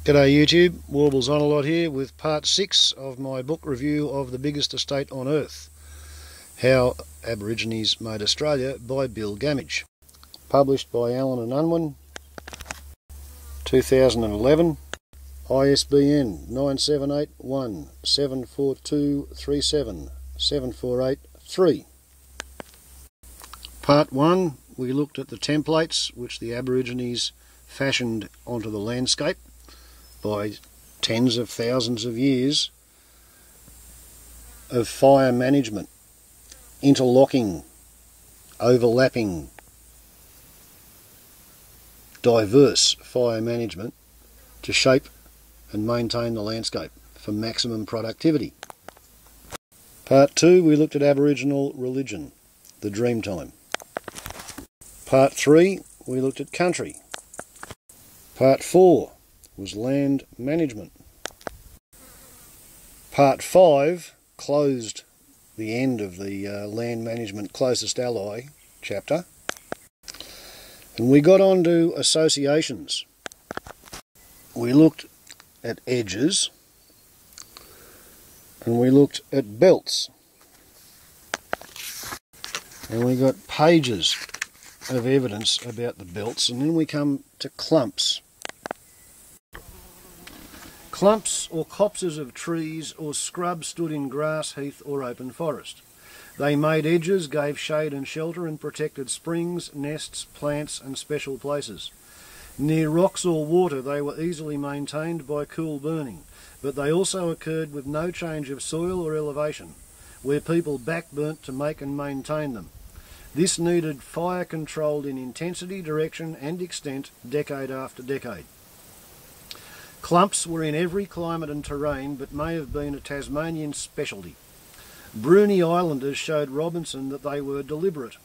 G'day YouTube, Warbles on a lot here with part 6 of my book review of The Biggest Estate on Earth, How Aborigines Made Australia by Bill Gamage. Published by Allen and Unwin, 2011, ISBN 978 742 748 Part 1, we looked at the templates which the Aborigines fashioned onto the landscape by tens of thousands of years of fire management, interlocking, overlapping, diverse fire management to shape and maintain the landscape for maximum productivity. Part 2, we looked at Aboriginal religion, the Dreamtime. Part 3, we looked at country. Part 4 was land management. Part 5 closed the end of the land management closest ally chapter, and we got on to associations. We looked at edges and we looked at belts, and we got pages of evidence about the belts, and then we come to clumps. Clumps or copses of trees or scrub stood in grass, heath or open forest. They made edges, gave shade and shelter, and protected springs, nests, plants and special places. Near rocks or water they were easily maintained by cool burning, but they also occurred with no change of soil or elevation, where people backburnt to make and maintain them. This needed fire controlled in intensity, direction and extent decade after decade. Clumps were in every climate and terrain, but may have been a Tasmanian specialty. Bruny Islanders showed Robinson that they were deliberate.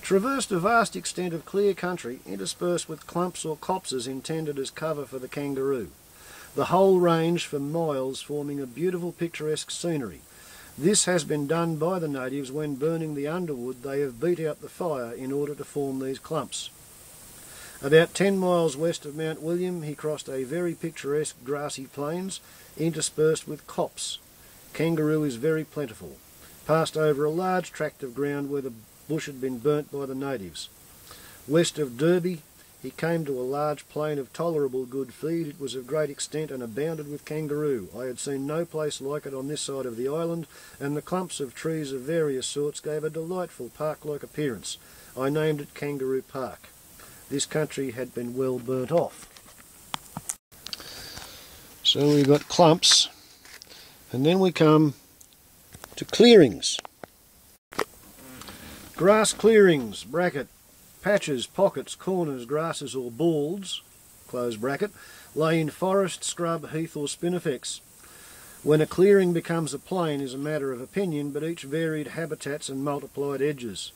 Traversed a vast extent of clear country, interspersed with clumps or copses intended as cover for the kangaroo. The whole range for miles forming a beautiful picturesque scenery. This has been done by the natives when burning the underwood. They have beat out the fire in order to form these clumps. About 10 miles west of Mount William he crossed a very picturesque grassy plains interspersed with copse. Kangaroo is very plentiful. Passed over a large tract of ground where the bush had been burnt by the natives. West of Derby he came to a large plain of tolerable good feed. It was of great extent and abounded with kangaroo. I had seen no place like it on this side of the island, and the clumps of trees of various sorts gave a delightful park-like appearance. I named it Kangaroo Park. This country had been well burnt off. So we've got clumps, and then we come to clearings. Grass clearings, bracket, patches, pockets, corners, grasses or balds, close bracket, lay in forest, scrub, heath or spinifex. When a clearing becomes a plain is a matter of opinion, but each varied habitats and multiplied edges.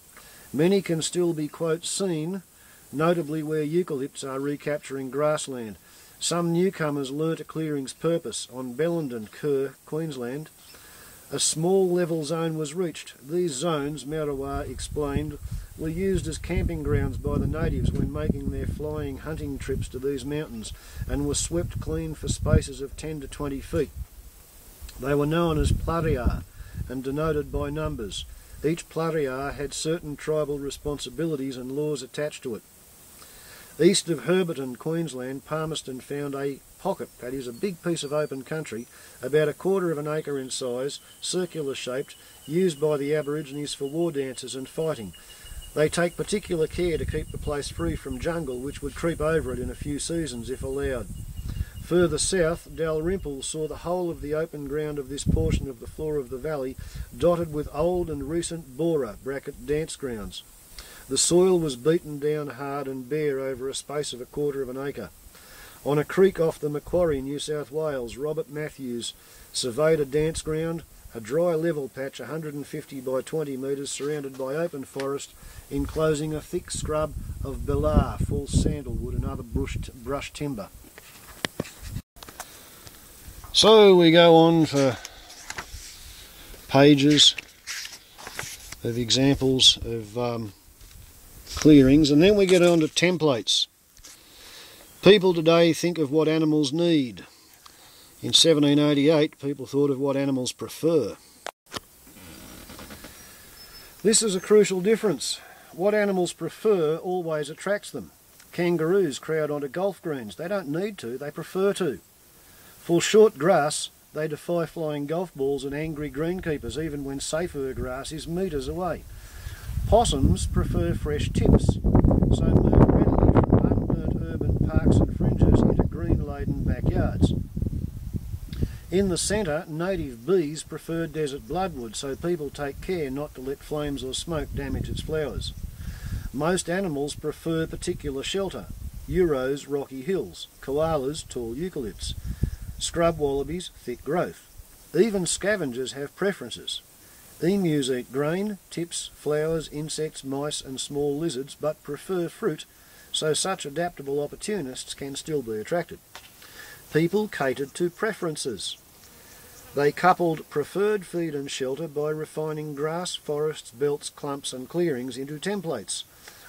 Many can still be, quote, seen, notably where eucalypts are recapturing grassland. Some newcomers learnt a clearing's purpose. On Bellenden, Kerr, Queensland, a small level zone was reached. These zones, Maurawar explained, were used as camping grounds by the natives when making their flying hunting trips to these mountains, and were swept clean for spaces of 10 to 20 feet. They were known as plaria and denoted by numbers. Each plaria had certain tribal responsibilities and laws attached to it. East of Herberton, Queensland, Palmerston found a pocket, that is a big piece of open country, about 1/4 of an acre in size, circular shaped, used by the Aborigines for war dances and fighting. They take particular care to keep the place free from jungle, which would creep over it in a few seasons if allowed. Further south, Dalrymple saw the whole of the open ground of this portion of the floor of the valley dotted with old and recent bora, bracket, dance grounds. The soil was beaten down hard and bare over a space of 1/4 of an acre. On a creek off the Macquarie, New South Wales, Robert Matthews surveyed a dance ground, a dry level patch 150 by 20 metres surrounded by open forest, enclosing a thick scrub of belar, false sandalwood and other brush timber. So we go on for pages of examples of clearings, and then we get on to templates. People today think of what animals need. In 1788, people thought of what animals prefer. This is a crucial difference. What animals prefer always attracts them. Kangaroos crowd onto golf greens. They don't need to, they prefer to. For short grass, they defy flying golf balls and angry greenkeepers, even when safer grass is metres away. Possums prefer fresh tips, so move readily from unburnt urban parks and fringes into green-laden backyards. In the centre, native bees prefer desert bloodwood, so people take care not to let flames or smoke damage its flowers. Most animals prefer particular shelter: Euros, rocky hills; koalas, tall eucalypts; scrub wallabies, thick growth. Even scavengers have preferences. Emus eat grain, tips, flowers, insects, mice and small lizards, but prefer fruit, so such adaptable opportunists can still be attracted. People catered to preferences. They coupled preferred feed and shelter by refining grass, forests, belts, clumps and clearings into templates.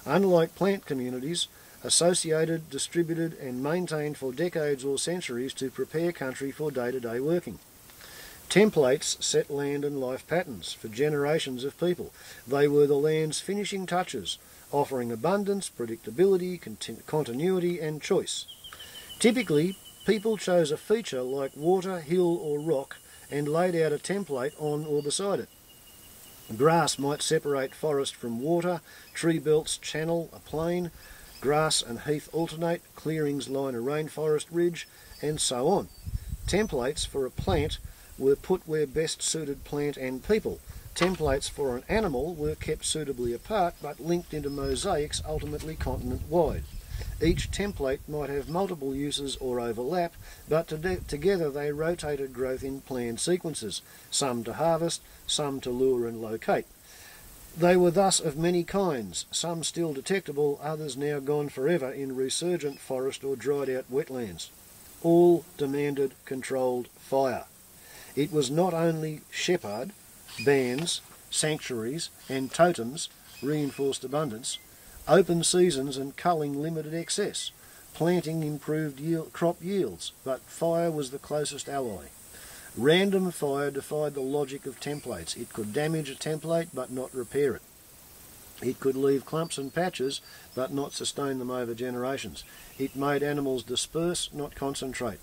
Unlike plant communities, associated, distributed and maintained for decades or centuries to prepare country for day-to-day working. Templates set land and life patterns for generations of people. They were the land's finishing touches, offering abundance, predictability, continuity and choice. Typically, people chose a feature like water, hill or rock and laid out a template on or beside it. Grass might separate forest from water, tree belts channel a plain, grass and heath alternate, clearings line a rainforest ridge, and so on. Templates for a plant were put where best suited plant and people. Templates for an animal were kept suitably apart but linked into mosaics ultimately continent-wide. Each template might have multiple uses or overlap, but together they rotated growth in planned sequences, some to harvest, some to lure and locate. They were thus of many kinds, some still detectable, others now gone forever in resurgent forest or dried out wetlands. All demanded controlled fire. It was not only shepherd, bands, sanctuaries and totems reinforced abundance, open seasons and culling limited excess, planting improved crop yields, but fire was the closest ally. Random fire defied the logic of templates. It could damage a template but not repair it. It could leave clumps and patches but not sustain them over generations. It made animals disperse, not concentrate.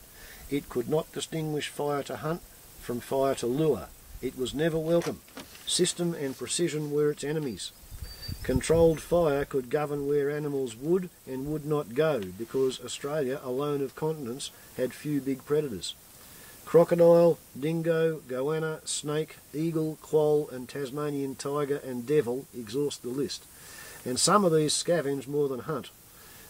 It could not distinguish fire to hunt from fire to lure. It was never welcome. System and precision were its enemies. Controlled fire could govern where animals would and would not go, because Australia, alone of continents, had few big predators. Crocodile, dingo, goanna, snake, eagle, quoll and Tasmanian tiger and devil exhaust the list, and some of these scavenge more than hunt.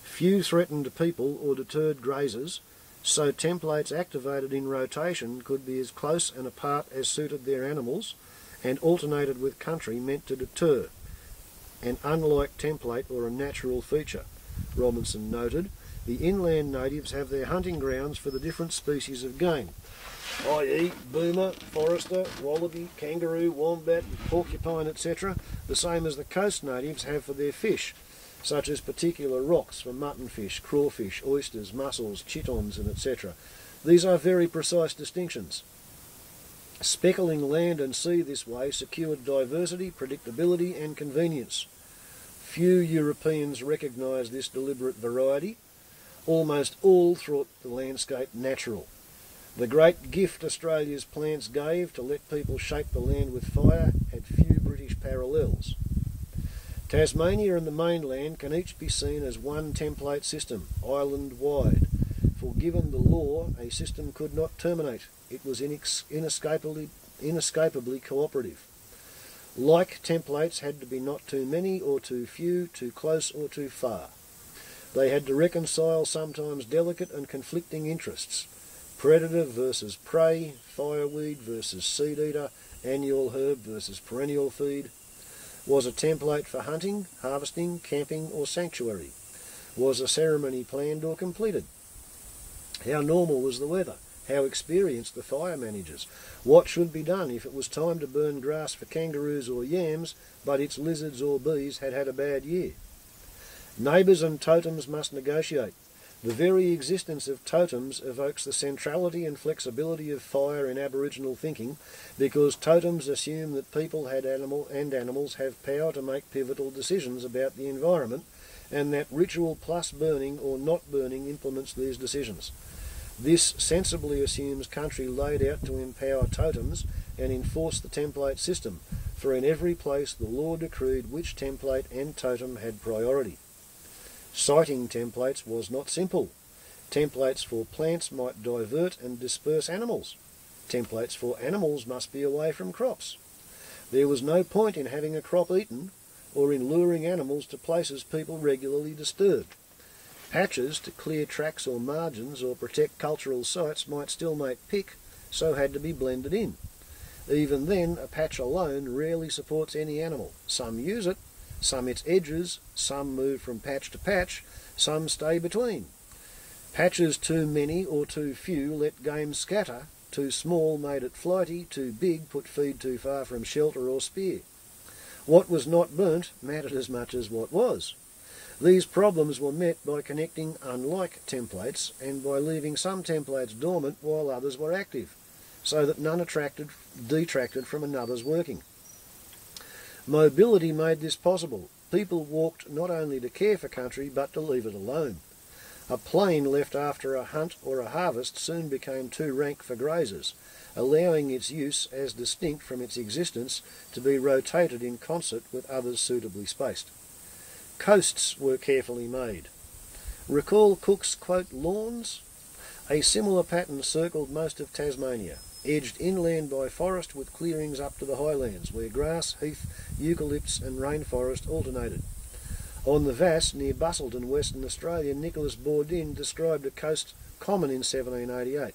Few threatened people or deterred grazers, so templates activated in rotation could be as close and apart as suited their animals, and alternated with country meant to deter, an unlike template or a natural feature. Robinson noted, the inland natives have their hunting grounds for the different species of game, i.e. boomer, forester, wallaby, kangaroo, wombat, porcupine, etc., the same as the coast natives have for their fish, such as particular rocks for muttonfish, crawfish, oysters, mussels, chitons, and etc. These are very precise distinctions. Speckling land and sea this way secured diversity, predictability and convenience. Few Europeans recognised this deliberate variety. Almost all thought the landscape natural. The great gift Australia's plants gave to let people shape the land with fire had few British parallels. Tasmania and the mainland can each be seen as one template system, island-wide, for given the law, a system could not terminate. It was inescapably cooperative. Like templates had to be not too many or too few, too close or too far. They had to reconcile sometimes delicate and conflicting interests. Predator versus prey, fireweed versus seed eater, annual herb versus perennial feed. Was a template for hunting, harvesting, camping or sanctuary? Was a ceremony planned or completed? How normal was the weather? How experienced the fire managers? What should be done if it was time to burn grass for kangaroos or yams, but its lizards or bees had had a bad year? Neighbours and totems must negotiate. The very existence of totems evokes the centrality and flexibility of fire in Aboriginal thinking, because totems assume that people animals have power to make pivotal decisions about the environment, and that ritual plus burning or not burning implements these decisions. This sensibly assumes country laid out to empower totems and enforce the template system, for in every place the law decreed which template and totem had priority. Citing templates was not simple. Templates for plants might divert and disperse animals. Templates for animals must be away from crops. There was no point in having a crop eaten or in luring animals to places people regularly disturbed. Patches to clear tracks or margins or protect cultural sites might still make pick, so had to be blended in. Even then, a patch alone rarely supports any animal. Some use it, some its edges, some move from patch to patch, some stay between. Patches too many or too few let game scatter, too small made it flighty, too big put feed too far from shelter or spear. What was not burnt mattered as much as what was. These problems were met by connecting unlike templates and by leaving some templates dormant while others were active, so that none detracted from another's working. Mobility made this possible. People walked not only to care for country but to leave it alone. A plain left after a hunt or a harvest soon became too rank for grazers, allowing its use as distinct from its existence to be rotated in concert with others suitably spaced. Coasts were carefully made. Recall Cook's, quote, lawns? A similar pattern circled most of Tasmania, edged inland by forest with clearings up to the highlands, where grass, heath, eucalypts and rainforest alternated. On the Vass, near Busselton, Western Australia, Nicholas Bourdin described a coast common in 1788.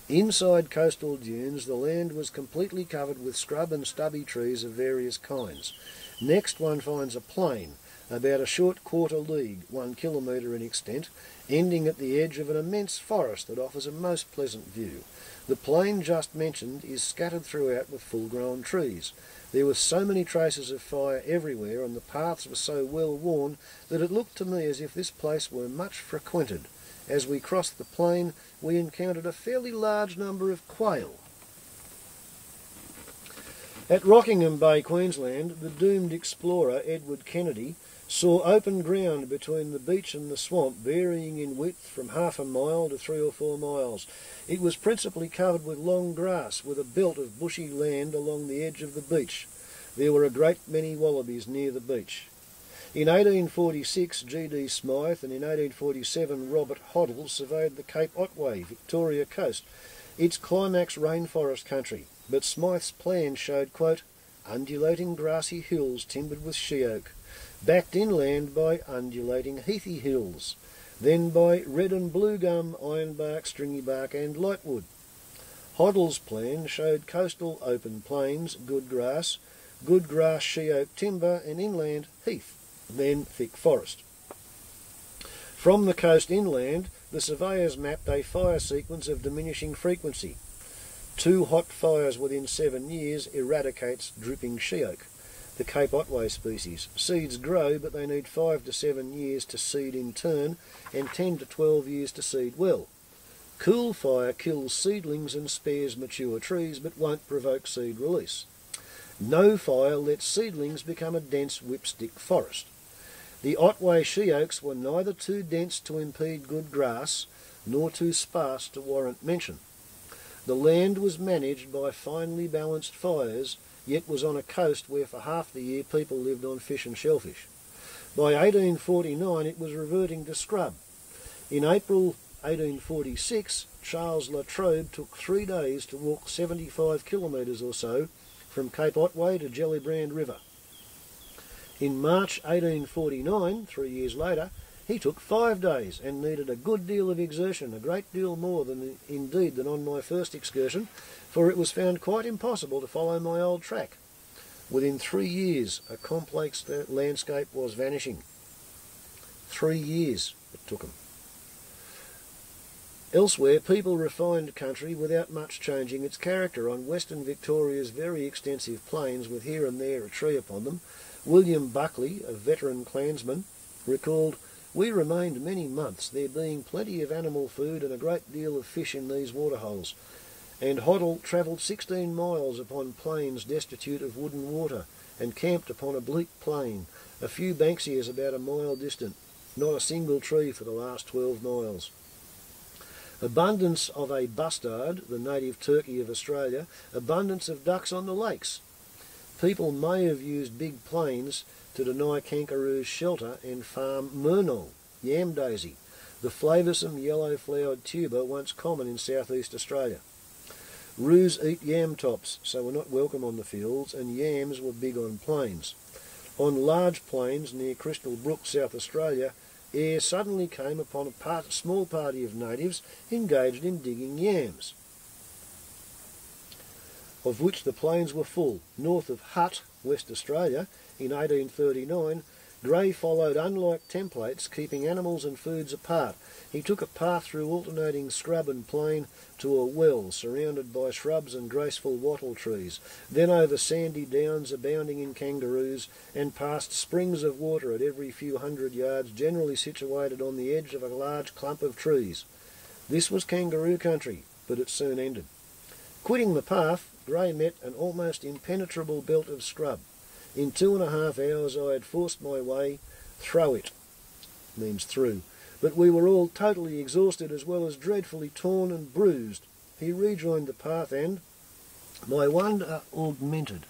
Inside coastal dunes, the land was completely covered with scrub and stubby trees of various kinds. Next one finds a plain, about a short quarter league, 1 kilometre in extent, ending at the edge of an immense forest that offers a most pleasant view. The plain just mentioned is scattered throughout with full-grown trees. There were so many traces of fire everywhere, and the paths were so well worn that it looked to me as if this place were much frequented. As we crossed the plain, we encountered a fairly large number of quail. At Rockingham Bay, Queensland, the doomed explorer Edward Kennedy saw open ground between the beach and the swamp, varying in width from half a mile to 3 or 4 miles. It was principally covered with long grass, with a belt of bushy land along the edge of the beach. There were a great many wallabies near the beach. In 1846, G.D. Smythe and in 1847 Robert Hoddle surveyed the Cape Otway, Victoria coast, its climax rainforest country, but Smythe's plan showed, quote, undulating grassy hills timbered with she-oak, backed inland by undulating heathy hills, then by red and blue gum, ironbark, stringy bark and lightwood. Hoddle's plan showed coastal open plains, good grass she-oak timber and inland heath, then thick forest. From the coast inland, the surveyors mapped a fire sequence of diminishing frequency. 2 hot fires within 7 years eradicates drooping she-oak, the Cape Otway species. Seeds grow, but they need 5 to 7 years to seed in turn and 10 to 12 years to seed well. Cool fire kills seedlings and spares mature trees, but won't provoke seed release. No fire lets seedlings become a dense whipstick forest. The Otway she-oaks were neither too dense to impede good grass, nor too sparse to warrant mention. The land was managed by finely balanced fires, yet was on a coast where for half the year people lived on fish and shellfish. By 1849 it was reverting to scrub. In April 1846, Charles La Trobe took 3 days to walk 75 kilometres or so from Cape Otway to Gellibrand River. In March 1849, 3 years later, he took 5 days and needed a good deal of exertion, a great deal more than on my first excursion, for it was found quite impossible to follow my old track. Within 3 years, a complex landscape was vanishing. 3 years it took him. Elsewhere, people refined country without much changing its character. On Western Victoria's very extensive plains, with here and there a tree upon them, William Buckley, a veteran clansman, recalled, We remained many months, there being plenty of animal food and a great deal of fish in these waterholes, and Hoddle travelled 16 miles upon plains destitute of wood and water, and camped upon a bleak plain, a few banksias about a mile distant, not a single tree for the last 12 miles. Abundance of a bustard, the native turkey of Australia, abundance of ducks on the lakes. People may have used big plains to deny kangaroos shelter and farm murnong, yam daisy, the flavoursome yellow-flowered tuber once common in southeast Australia. Roos eat yam tops, so were not welcome on the fields, and yams were big on plains. On large plains near Crystal Brook, South Australia, Eyre suddenly came upon a small party of natives engaged in digging yams, of which the plains were full. North of Hutt, West Australia, in 1839, Gray followed unlike templates, keeping animals and foods apart. He took a path through alternating scrub and plain to a well surrounded by shrubs and graceful wattle trees, then over sandy downs abounding in kangaroos, and past springs of water at every few hundred yards, generally situated on the edge of a large clump of trees. This was kangaroo country, but it soon ended. Quitting the path, Gray met an almost impenetrable belt of scrub. In 2.5 hours I had forced my way through it, means through, but we were all totally exhausted as well as dreadfully torn and bruised. He rejoined the path and, my wonder augmented.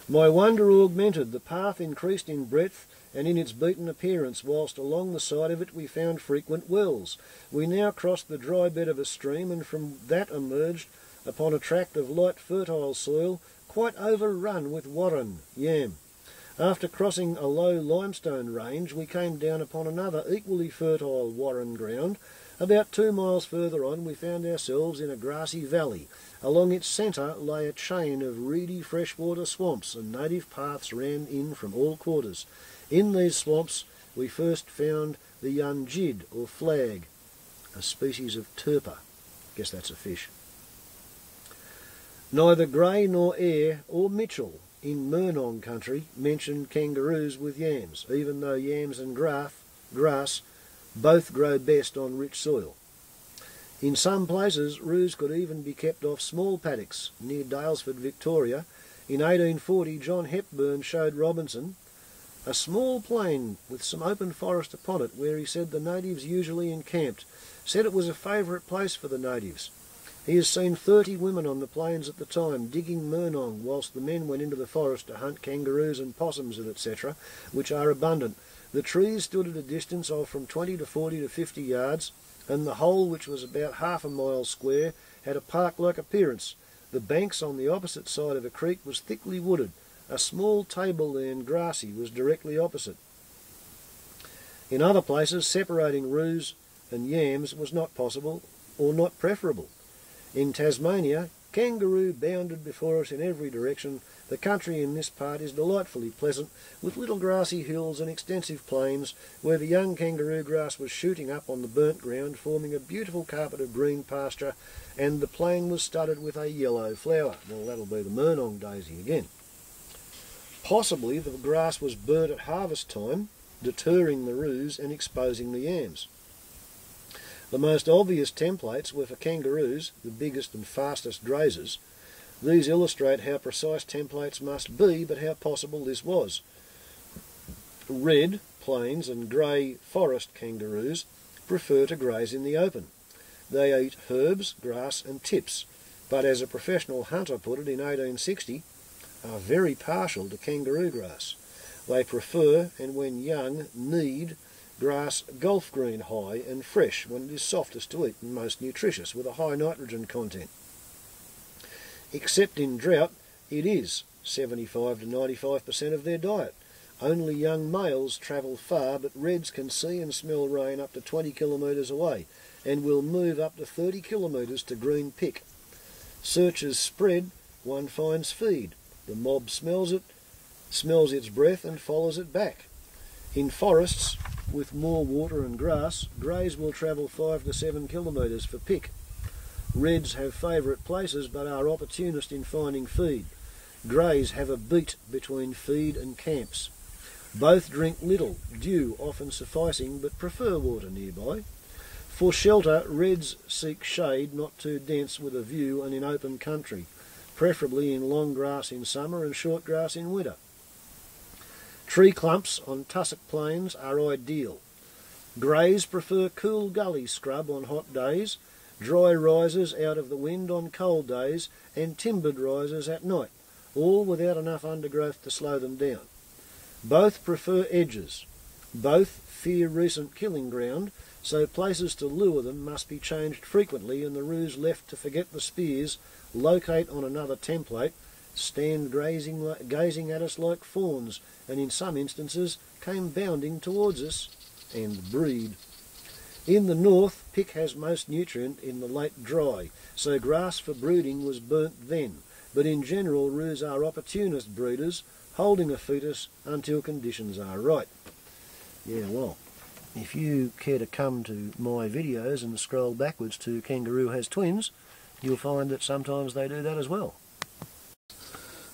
My wonder augmented, the path increased in breadth and in its beaten appearance, whilst along the side of it we found frequent wells. We now crossed the dry bed of a stream, and from that emerged upon a tract of light fertile soil, quite overrun with warren, yam. After crossing a low limestone range, we came down upon another equally fertile warren ground. About 2 miles further on we found ourselves in a grassy valley. Along its centre lay a chain of reedy freshwater swamps, and native paths ran in from all quarters. In these swamps we first found the yunjid, or flag, a species of turper. Guess that's a fish. Neither Gray nor Eyre or Mitchell in Murnong country mentioned kangaroos with yams, even though yams and grass both grow best on rich soil. In some places, roos could even be kept off small paddocks. Near Daylesford, Victoria, in 1840, John Hepburn showed Robinson a small plain with some open forest upon it, where he said the natives usually encamped, said it was a favourite place for the natives. He has seen 30 women on the plains at the time, digging murnong, whilst the men went into the forest to hunt kangaroos and possums, etc., which are abundant. The trees stood at a distance of from 20 to 40 to 50 yards, and the whole, which was about half a mile square, had a park-like appearance. The banks on the opposite side of a creek was thickly wooded. A small tableland, grassy, was directly opposite. In other places, separating roos and yams was not possible or not preferable. In Tasmania, kangaroo bounded before us in every direction. The country in this part is delightfully pleasant, with little grassy hills and extensive plains, where the young kangaroo grass was shooting up on the burnt ground, forming a beautiful carpet of green pasture, and the plain was studded with a yellow flower. Well, that'll be the murnong daisy again. Possibly the grass was burnt at harvest time, deterring the roos and exposing the yams. The most obvious templates were for kangaroos, the biggest and fastest grazers. These illustrate how precise templates must be, but how possible this was. Red, plains and grey forest kangaroos prefer to graze in the open. They eat herbs, grass and tips, but as a professional hunter put it in 1860, are very partial to kangaroo grass. They prefer, and when young, need grass golf green high and fresh when it is softest to eat and most nutritious, with a high nitrogen content. Except in drought, it is 75 to 95% of their diet. Only young males travel far, but reds can see and smell rain up to 20 kilometres away, and will move up to 30 kilometres to green pick. Searches spread, one finds feed. The mob smells it, smells its breath and follows it back. In forests with more water and grass, greys will travel 5 to 7 kilometres for pick. Reds have favourite places but are opportunist in finding feed. Greys have a beat between feed and camps. Both drink little, dew often sufficing, but prefer water nearby. For shelter, reds seek shade not too dense with a view and in open country, preferably in long grass in summer and short grass in winter. Tree clumps on tussock plains are ideal. Greys prefer cool gully scrub on hot days, dry rises out of the wind on cold days, and timbered rises at night, all without enough undergrowth to slow them down. Both prefer edges. Both fear recent killing ground, so places to lure them must be changed frequently and the roos left to forget the spears, locate on another template, stand gazing at us like fawns, and in some instances came bounding towards us, and breed. In the north, pick has most nutrient in the late dry, so grass for brooding was burnt then, but in general roos are opportunist breeders, holding a fetus until conditions are right. Yeah, well, if you care to come to my videos and scroll backwards to Kangaroo Has Twins, you'll find that sometimes they do that as well.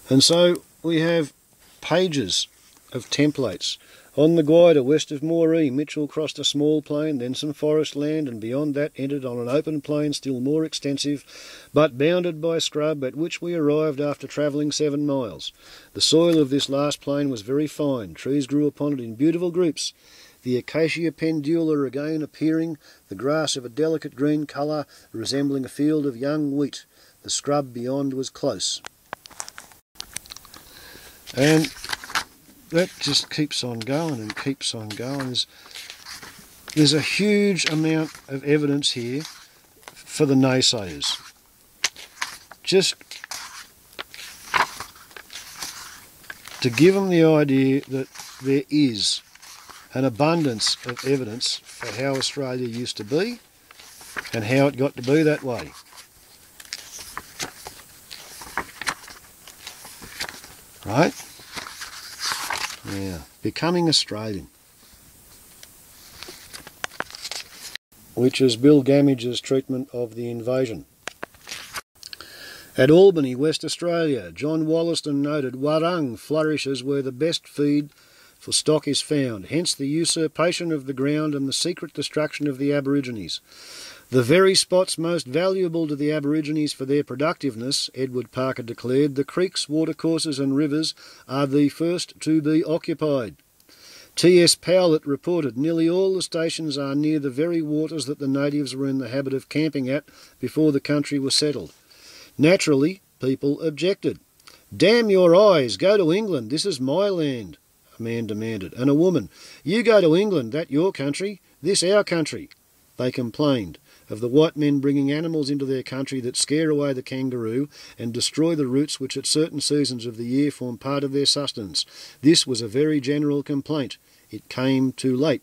And so we have pages of templates. On the Guida, west of Moree, Mitchell crossed a small plain, then some forest land, and beyond that entered on an open plain still more extensive, but bounded by scrub, at which we arrived after travelling 7 miles. The soil of this last plain was very fine. Trees grew upon it in beautiful groups, the acacia pendula again appearing, the grass of a delicate green colour, resembling a field of young wheat. The scrub beyond was close. And that just keeps on going and keeps on going. There's a huge amount of evidence here for the naysayers. Just to give them the idea that there is an abundance of evidence for how Australia used to be and how it got to be that way. Right? Yeah, becoming Australian. Which is Bill Gamage's treatment of the invasion. At Albany, West Australia, John Wollaston noted, "Warung flourishes where the best feed for stock is found, hence the usurpation of the ground and the secret destruction of the Aborigines. The very spots most valuable to the Aborigines for their productiveness," Edward Parker declared, "the creeks, watercourses and rivers are the first to be occupied." T.S. Powlett reported, "Nearly all the stations are near the very waters that the natives were in the habit of camping at before the country was settled. Naturally, people objected. 'Damn your eyes, go to England, this is my land,' a man demanded, and a woman, 'You go to England, that your country, this our country.' They complained of the white men bringing animals into their country that scare away the kangaroo and destroy the roots which at certain seasons of the year form part of their sustenance. This was a very general complaint. It came too late.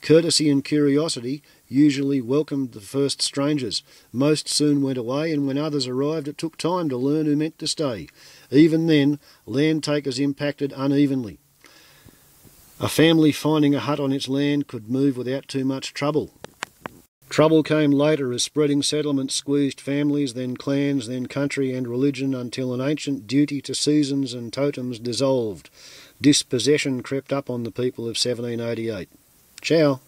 Courtesy and curiosity usually welcomed the first strangers. Most soon went away, and when others arrived it took time to learn who meant to stay. Even then, land takers impacted unevenly. A family finding a hut on its land could move without too much trouble. Trouble came later as spreading settlements squeezed families, then clans, then country and religion, until an ancient duty to seasons and totems dissolved. Dispossession crept up on the people of 1788. Ciao.